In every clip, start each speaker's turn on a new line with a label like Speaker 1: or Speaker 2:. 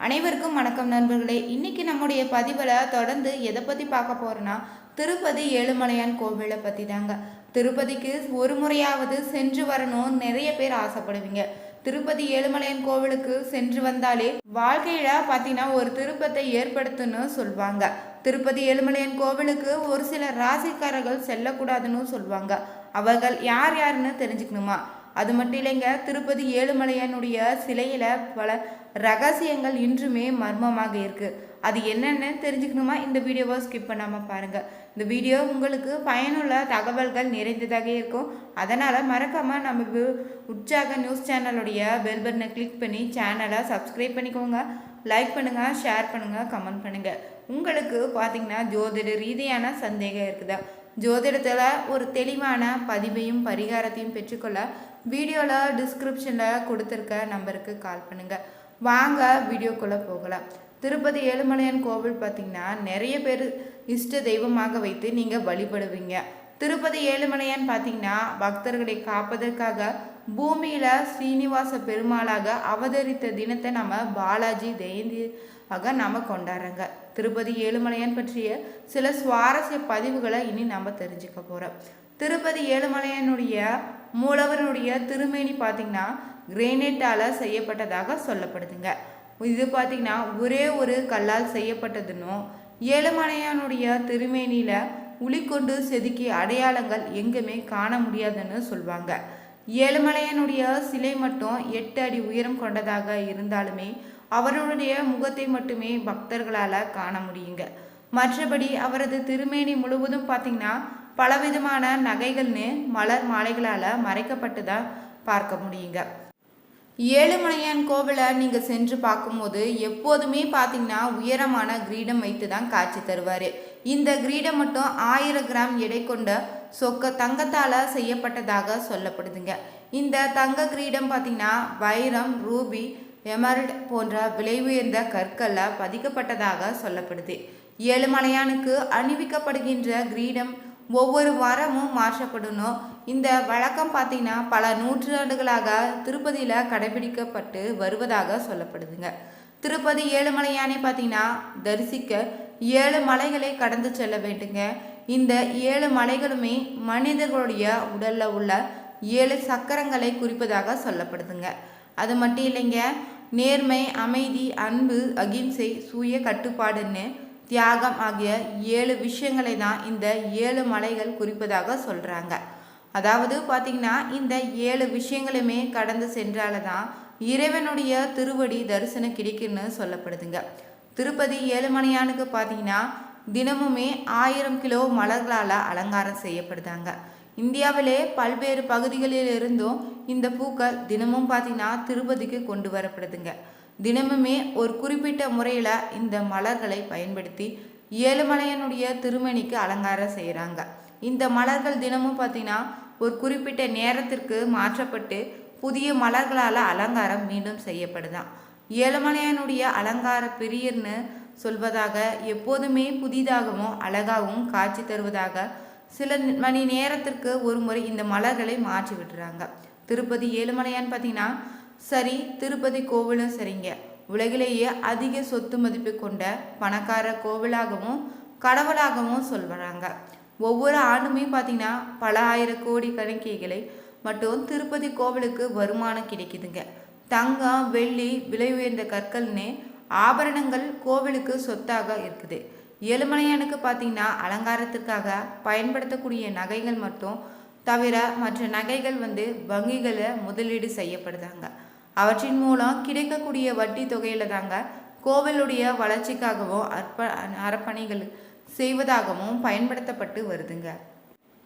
Speaker 1: அனைவருக்கும் வணக்கம் நண்பர்களே. இன்னைக்கு நம்முடைய பதிவில் தொடர்ந்து எதை பற்றி பார்க்க போகிறோன்னா, திருப்பதி ஏழுமலையான் கோவிலை பற்றி தாங்க. திருப்பதிக்கு ஒரு முறையாவது சென்று வரணும் நிறைய பேர் ஆசைப்படுவீங்க. திருப்பதி ஏழுமலையான் கோவிலுக்கு சென்று வந்தாலே வாழ்க்கையில் பார்த்தீங்கன்னா ஒரு திருப்பத்தை ஏற்படுத்துன்னு சொல்லுவாங்க. திருப்பதி ஏழுமலையான் கோவிலுக்கு ஒரு சில ராசிக்காரர்கள் செல்லக்கூடாதுன்னு சொல்லுவாங்க. அவர்கள் யார் யாருன்னு தெரிஞ்சுக்கணுமா? அது மட்டும் இல்லைங்க, திருப்பதி ஏழுமலையானுடைய சிலையில் பல ரகசியங்கள் இன்றுமே மர்மமாக இருக்குது. அது என்னென்னு தெரிஞ்சுக்கணுமா? இந்த வீடியோவை ஸ்கிப் பண்ணாமல் பாருங்கள். இந்த வீடியோ உங்களுக்கு பயனுள்ள தகவல்கள் நிறைந்ததாக இருக்கும். அதனால் மறக்காமல் நம்ம உற்சாக நியூஸ் சேனலுடைய பெல் பட்டனை கிளிக் பண்ணி சேனலை சப்ஸ்கிரைப் பண்ணிக்கோங்க. லைக் பண்ணுங்கள், ஷேர் பண்ணுங்கள், கமெண்ட் பண்ணுங்கள். உங்களுக்கு பார்த்திங்கன்னா ஜோதிட ரீதியான சந்தேகம் இருக்குதா? ஜோதிடத்தில் ஒரு தெளிவான பதிவையும் பரிகாரத்தையும் பெற்றுக்கொள்ள வீடியோவில் டிஸ்கிரிப்ஷனில் கொடுத்துருக்க நம்பருக்கு கால் பண்ணுங்கள். வாங்க வீடியோக்குள்ளே போகலாம். திருப்பதி ஏழுமலையான் கோவில் பார்த்திங்கன்னா நிறைய பேர் இஷ்ட தெய்வமாக வைத்து நீங்கள் வழிபடுவீங்க. திருப்பதி ஏழுமலையான் பார்த்திங்கன்னா பக்தர்களை காப்பதற்காக பூமியில் ஸ்ரீனிவாச பெருமாளாக அவதரித்த தினத்தை நம்ம பாலாஜி ஜெயந்தியாக நம்ம கொண்டாடுறாங்க. திருப்பதி ஏழுமலையான் பற்றிய சில சுவாரஸ்ய பதிவுகளை இனி நம்ம தெரிஞ்சுக்க போகிறோம். திருப்பதி ஏழுமலையானுடைய மூலவருடைய திருமேனி பார்த்திங்கன்னா கிரேனைட்டால் செய்யப்பட்டதாக சொல்லப்படுதுங்க. இது பார்த்திங்கன்னா ஒரே ஒரு கல்லால் செய்யப்பட்டதுன்னு ஏழுமலையானுடைய திருமேனியில் உளிக்கொண்டு செதுக்கிய அடையாளங்கள் எங்குமே காண முடியாதுன்னு சொல்லுவாங்க. ஏழுமலையானுடைய சிலை மட்டும் 8 அடி உயரம் கொண்டதாக இருந்தாலுமே அவருடைய முகத்தை மட்டுமே பக்தர்களால் காண முடியுங்க. மற்றபடி அவரது திருமேனி முழுவதும் பார்த்திங்கன்னா பலவிதமான நகைகள்னு மலர் மாலைகளால் மறைக்கப்பட்டு தான் பார்க்க முடியுங்க. ஏழுமலையான் கோவிலை நீங்கள் சென்று பார்க்கும்போது எப்போதுமே பார்த்திங்கன்னா உயரமான கிரீடம் வைத்து தான் காட்சி தருவார். இந்த கிரீடம் மட்டும் 1000 கிராம் எடை கொண்ட தங்கத்தால் செய்யப்பட்டதாக சொல்லப்படுதுங்க. இந்த தங்க கிரீடம் பார்த்திங்கன்னா வைரம், ரூபி, எமரல்ட் போன்ற விலை உயர்ந்த கற்களில் பதிக்கப்பட்டதாக சொல்லப்படுது. ஏழுமலையானுக்கு அணிவிக்கப்படுகின்ற கிரீடம் ஒவ்வொரு வாரமும் மாற்றப்படணும். இந்த வழக்கம் பார்த்திங்கன்னா பல நூற்றாண்டுகளாக திருப்பதியில் கடைபிடிக்கப்பட்டு வருவதாக சொல்லப்படுதுங்க. திருப்பதி ஏழுமலையானை பார்த்திங்கன்னா தரிசிக்க 7 மலைகளை கடந்து செல்ல வேண்டுங்க. இந்த 7 மலைகளுமே மனிதர்களுடைய உடலில் உள்ள 7 சக்கரங்களை குறிப்பதாக சொல்லப்படுதுங்க. அது மட்டும் இல்லைங்க, நேர்மை, அமைதி, அன்பு, அகிம்சை, சுய கட்டுப்பாடுன்னு தியாகம் ஆகிய 7 விஷயங்களை தான் இந்த 7 மலைகள் குறிப்பதாக சொல்கிறாங்க. அதாவது பார்த்திங்கன்னா இந்த 7 விஷயங்களுமே கடந்து சென்றால தான் இறைவனுடைய திருவடி தரிசனம் கிடைக்குன்னு சொல்லப்படுதுங்க. திருப்பதி ஏழுமலையானுக்கு பார்த்திங்கன்னா தினமுமே 1000 கிலோ மலர்களால் அலங்காரம் செய்யப்படுதாங்க. இந்தியாவிலே பல்வேறு பகுதிகளில் இருந்தும் இந்த பூக்கள் தினமும் பார்த்திங்கன்னா திருப்பதிக்கு கொண்டு வரப்படுதுங்க. தினமுமே ஒரு குறிப்பிட்ட முறையில் இந்த மலர்களை பயன்படுத்தி ஏழுமலையானுடைய திருமணிக்கு அலங்காரம் செய்கிறாங்க. இந்த மலர்கள் தினமும் பார்த்திங்கன்னா ஒரு குறிப்பிட்ட நேரத்திற்கு மாற்றப்பட்டு புதிய மலர்களால் அலங்காரம் மீண்டும் செய்யப்படுதான். ஏழுமலையானுடைய அலங்கார பிரியர்னு சொல்வதாக எப்போதுமே புதிதாகவும் அழகாகவும் காட்சி தருவதாக சில மணி நேரத்திற்கு ஒரு முறை இந்த மலர்களை மாற்றி விட்டுறாங்க. திருப்பதி ஏழுமலையான் பார்த்திங்கன்னா சரி, திருப்பதி கோவிலும் சரிங்க, உலகிலேயே அதிக சொத்து மதிப்பு கொண்ட பணக்கார கோவிலாகவும் கடவுளாகவும் சொல்கிறாங்க. ஒவ்வொரு ஆண்டுமே பார்த்திங்கன்னா பல 1000 கோடி கணக்கிகளை மட்டும் திருப்பதி கோவிலுக்கு வருமானம் கிடைக்குதுங்க. தங்கம், வெள்ளி, விலை உயர்ந்த கற்கள்னு ஆபரணங்கள் கோவிலுக்கு சொத்தாக இருக்குது. ஏழுமலையானுக்கு பார்த்திங்கன்னா அலங்காரத்திற்காக பயன்படுத்தக்கூடிய நகைகள் மட்டும் தவிர மற்ற நகைகள் வங்கிகளில் முதலீடு செய்யப்படுதாங்க. அவற்றின் மூலம் கிடைக்கக்கூடிய வட்டி தொகையில் தாங்க கோவிலுடைய வளர்ச்சிக்காகவும் அர்ப்பணிகள் செய்வதாகவும் பயன்படுத்தப்பட்டு வருதுங்க.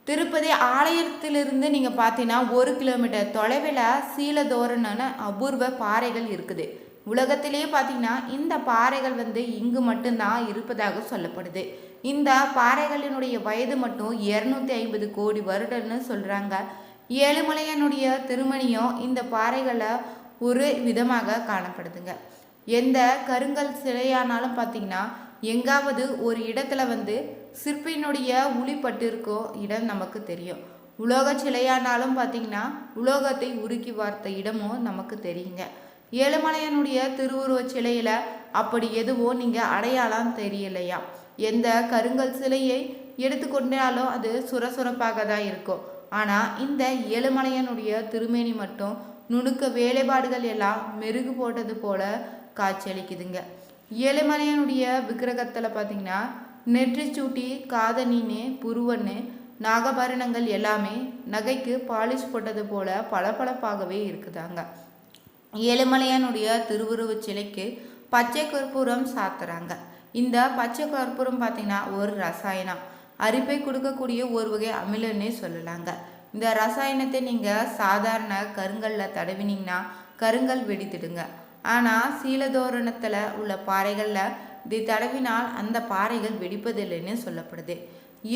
Speaker 1: திருப்பதி ஆலயத்திலிருந்து நீங்கள் பார்த்தீங்கன்னா 1 கிலோமீட்டர் தொலைவில் சீலதோரணன அபூர்வ பாறைகள் இருக்குது. உலகத்திலே பார்த்திங்கன்னா இந்த பாறைகள் இங்கு மட்டும்தான் இருப்பதாக சொல்லப்படுது. இந்த பாறைகளினுடைய வயது மட்டும் 250 கோடி வருடம்னு சொல்கிறாங்க. ஏழுமலையானுடைய திருமணியும் இந்த பாறைகளை ஒரு விதமாக காணப்படுதுங்க. எந்த கருங்கல் சிலையானாலும் பார்த்திங்கன்னா எங்காவது ஒரு இடத்துல சிற்பியினுடைய உளிப்பட்டு இருக்கோ இடம் நமக்கு தெரியும். உலோக சிலையானாலும் பார்த்திங்கன்னா உலோகத்தை உருக்கி வார்த்த இடமும் நமக்கு தெரியுங்க. ஏழுமலையானுடைய திருவுருவச் சிலையில அப்படி எதுவும் நீங்க அடையாளம் தெரியலையா? எந்த கருங்கல் சிலையை எடுத்துக்கொண்டாலும் அது சுரசுரப்பாக தான் இருக்கும். ஆனா இந்த ஏழுமலையானுடைய திருமேனி மட்டும் நுணுக்க வேலைப்பாடுகள் எல்லாம் மெருகு போட்டது போல காட்சியளிக்குதுங்க. ஏழுமலையானுடைய விக்கிரகத்தில் பார்த்தீங்கன்னா நெற்றிச்சூட்டி, காதணின்னு, புருவன்னு, நாகபரணங்கள் எல்லாமே நகைக்கு பாலிஷ் போட்டது போல பளபளப்பாகவே இருக்குதாங்க. ஏழுமலையானுடைய திருவுருவச் சிலைக்கு பச்சை கற்பூரம் சாத்துறாங்க. இந்த பச்சை கற்பூரம் பார்த்தீங்கன்னா ஒரு ரசாயனம், அரிப்பை கொடுக்கக்கூடிய ஒரு வகை அமிலன்னே சொல்லலாங்க. இந்த ரசாயனத்தை நீங்கள் சாதாரண கருங்கல்ல தடவினீங்கன்னா கருங்கல் வெடித்துடுங்க. ஆனால் சீலதோரணத்தில் உள்ள பாறைகளில் இதை தடவினால் அந்த பாறைகள் வெடிப்பதில்லைன்னு சொல்லப்படுது.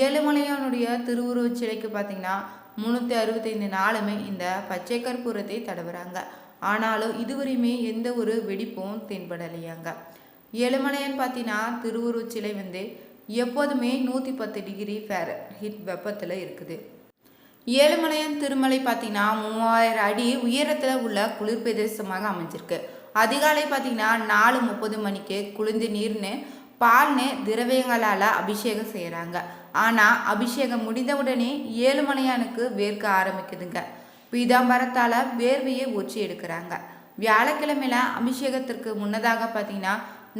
Speaker 1: ஏழுமலையானுடைய திருவுருவச் சிலைக்கு பார்த்தீங்கன்னா 365 நாளுமே இந்த பச்சை கற்பூரத்தை தடவுறாங்க. ஆனாலும் இதுவரையுமே எந்த ஒரு வெடிப்பும் தென்படலையாங்க. ஏழுமலையான் பார்த்தீங்கன்னா திருவுருவச் சிலை எப்போதுமே 110 டிகிரி ஃபேரன்ஹீட் வெப்பத்தில் இருக்குது. ஏழுமலையான் திருமலை பார்த்தீங்கன்னா 3000 அடி உயரத்தில் உள்ள குளிர் பிரதேசமாக அமைஞ்சிருக்கு. அதிகாலை பார்த்தீங்கன்னா 4:30 மணிக்கு குளிர்ந்த நீர்னு பால்னு திரவியங்களால் அபிஷேகம் செய்கிறாங்க. ஆனால் அபிஷேகம் முடிந்தவுடனே ஏழுமலையானுக்கு வேர்க்க ஆரம்பிக்குதுங்க. பீதாம்பரத்தால் வேர்வையை ஊற்றி எடுக்கிறாங்க. வியாழக்கிழமையில அபிஷேகத்திற்கு முன்னதாக பார்த்தீங்கன்னா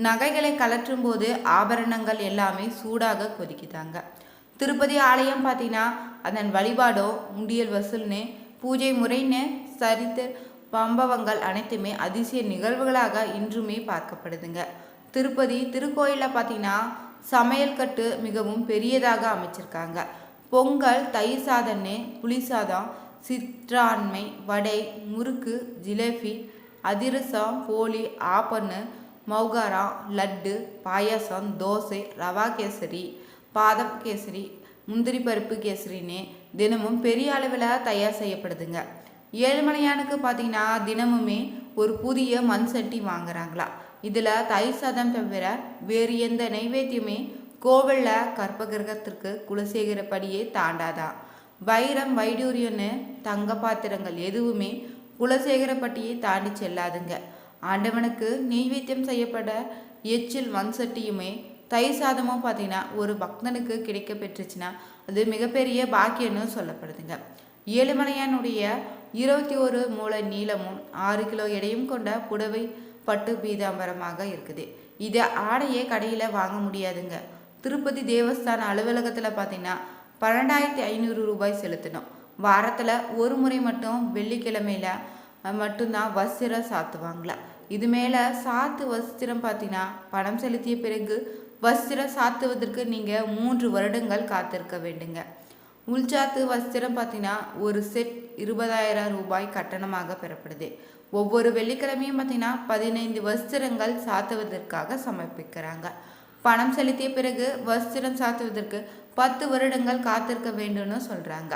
Speaker 1: நகைகளை கலற்றும் போது ஆபரணங்கள் எல்லாமே சூடாக கொதிக்குதாங்க. திருப்பதி ஆலயம் பார்த்தீங்கன்னா அதன் வழிபாடோ முண்டியல் வசூல்னு பூஜை முறைன்னு சரித்த சம்பவங்கள் அனைத்துமே அதிசய நிகழ்வுகளாக இன்றுமே பார்க்கப்படுதுங்க. திருப்பதி திருக்கோயிலில் பார்த்தீங்கன்னா சமையல் கட்டு மிகவும் பெரியதாக அமைச்சிருக்காங்க. பொங்கல், தயிர் சாதம்னு, புளி சாதம், சிற்றாண்மை, வடை, முறுக்கு, ஜிலேபி, அதிரசம், போலி, ஆப்பன்னு, மௌகாரா, லட்டு, பாயாசம், தோசை, ரவா கேசரி, பாதம் கேசரி, முந்திரி பருப்பு கேசரின்னு தினமும் பெரிய அளவில் தயார் செய்யப்படுதுங்க. ஏழுமலையானுக்கு பார்த்தீங்கன்னா தினமுமே ஒரு புதிய மண் சட்டி வாங்குறாங்களா. இதில் தயிர் சாதம் தவிர வேறு எந்த நைவேத்தியமே கோவிலில் கற்பகிரகத்திற்கு குலசேகரப்படியே தாண்டாதான். வைரம், வைடூரியன்னு தங்க பாத்திரங்கள் எதுவுமே குலசேகரப்பட்டியை தாண்டி செல்லாதுங்க. ஆண்டவனுக்கு நெய்வேத்தியம் செய்யப்பட எச்சில் மண் சட்டியுமே தயிர் சாதமும் பார்த்தீங்கன்னா ஒரு பக்தனுக்கு கிடைக்க பெற்றுச்சுன்னா அது மிகப்பெரிய பாக்கியன்னு சொல்லப்படுதுங்க. ஏழுமலையானுடைய 21 மூல நீளமும் 6 கிலோ எடையும் கொண்ட புடவை பட்டு பீதாம்பரமாக இருக்குது. இதை ஆடையே கடையில் வாங்க முடியாதுங்க. திருப்பதி தேவஸ்தான அலுவலகத்தில் பார்த்தீங்கன்னா 12,500 ரூபாய் செலுத்தணும். வாரத்தில் ஒரு முறை மட்டும் வெள்ளிக்கிழமையில மட்டும்தான் வஸ்திரம் சாத்துவாங்களா. இது மேலே சாத்து வஸ்திரம் பார்த்தீங்கன்னா பணம் செலுத்திய பிறகு வஸ்திரம் சாத்துவதற்கு நீங்கள் 3 வருடங்கள் காத்திருக்க வேண்டுங்க. உள்சாத்து வஸ்திரம் பார்த்தீங்கன்னா ஒரு செட் 20,000 ரூபாய் கட்டணமாக பெறப்படுது. ஒவ்வொரு வெள்ளிக்கிழமையும் பார்த்தீங்கன்னா 15 வஸ்திரங்கள் சாத்துவதற்காக சமர்ப்பிக்கிறாங்க. பணம் செலுத்திய பிறகு வஸ்திரம் சாத்துவதற்கு 10 வருடங்கள் காத்திருக்க வேண்டும்னு சொல்கிறாங்க.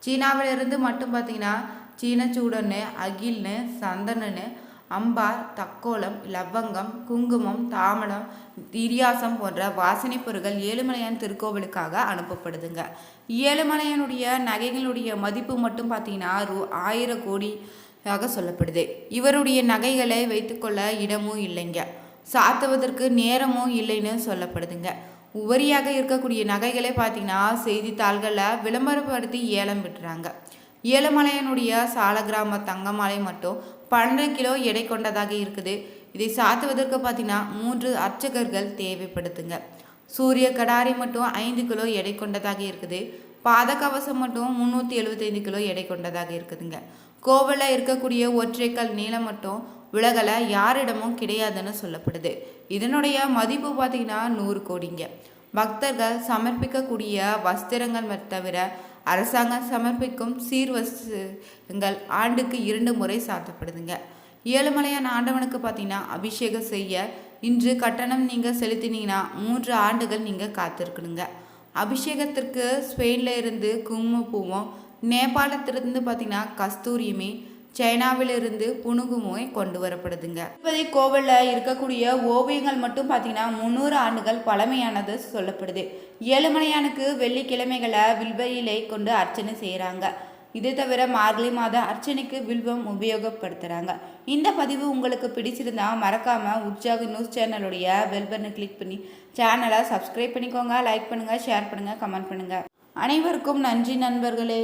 Speaker 1: சீனாவிலிருந்து மட்டும் பார்த்தீங்கன்னா சீனச்சூடன்னு, அகில்னு, சந்தனன்னு, அம்பார், தக்கோலம், லவங்கம், குங்குமம், தாமலம், திரியாசம் போன்ற வாசனை பொருட்கள் ஏழுமலையான் திருக்கோவிலுக்காக அனுப்பப்படுதுங்க. ஏழுமலையானுடைய நகைகளுடைய மதிப்பு மட்டும் பார்த்தீங்கன்னா 1000 கோடியாக சொல்லப்படுது. இவருடைய நகைகளை வைத்துக்கொள்ள இடமும் இல்லைங்க, சாத்துவதற்கு நேரமும் இல்லைன்னு சொல்லப்படுதுங்க. உபரியாக இருக்கக்கூடிய நகைகளை பார்த்தீங்கன்னா செய்தித்தாள்களில் விளம்பரப்படுத்தி ஏலம் விட்டுறாங்க. ஏழுமலையானுடைய சாலக்கிராம தங்கமாலை மட்டும் 12 கிலோ எடை கொண்டதாக இருக்குது. இதை சாத்துவதற்கு பார்த்தீங்கன்னா 3 அர்ச்சகர்கள் தேவைப்படுதுங்க. சூரிய கடாரி மட்டும் 5 கிலோ எடை கொண்டதாக இருக்குது. பாதகவசம் மட்டும் 375 கிலோ எடை கொண்டதாக இருக்குதுங்க. கோவிலில் இருக்கக்கூடிய ஒற்றைக்கல் நீளம் மட்டும் உலகில் யாரிடமும் கிடையாதுன்னு சொல்லப்படுது. இதனுடைய மதிப்பு பார்த்தீங்கன்னா 100 கோடிங்க. பக்தர்கள் சமர்ப்பிக்கக்கூடிய வஸ்திரங்கள் தவிர அரசாங்கம் சமர்ப்பிக்கும் சீர்வஸ்திரங்கள் ஆண்டுக்கு 2 முறை சாத்தப்படுதுங்க. ஏழுமலையான் ஆண்டவனுக்கு பார்த்தீங்கன்னா அபிஷேகம் செய்ய இன்று கட்டணம் நீங்கள் செலுத்தினீங்கன்னா 3 ஆண்டுகள் நீங்கள் காத்திருக்கணுங்க. அபிஷேகத்திற்கு ஸ்பெயினில் இருந்து குங்குமப்பூவும், நேபாளத்திலிருந்து பார்த்தீங்கன்னா கஸ்தூரியுமே, சைனாவிலிருந்து புனுகுமே கொண்டு வரப்படுதுங்க. திருப்பதி கோவிலில் இருக்கக்கூடிய ஓவியங்கள் மட்டும் பார்த்தீங்கன்னா 300 ஆண்டுகள் பழமையானது சொல்லப்படுது. ஏழுமலையானுக்கு வெள்ளிக்கிழமைகளை வில்வ இலை கொண்டு அர்ச்சனை செய்கிறாங்க. இதை தவிர மார்கழி மாத அர்ச்சனைக்கு வில்வம் உபயோகப்படுத்துகிறாங்க. இந்த பதிவு உங்களுக்கு பிடிச்சிருந்தா மறக்காமல் உற்சாக நியூஸ் சேனலுடைய பெல் பட்டனை கிளிக் பண்ணி சேனலை சப்ஸ்கிரைப் பண்ணிக்கோங்க. லைக் பண்ணுங்கள், ஷேர் பண்ணுங்கள், கமெண்ட் பண்ணுங்கள். அனைவருக்கும் நன்றி நண்பர்களே.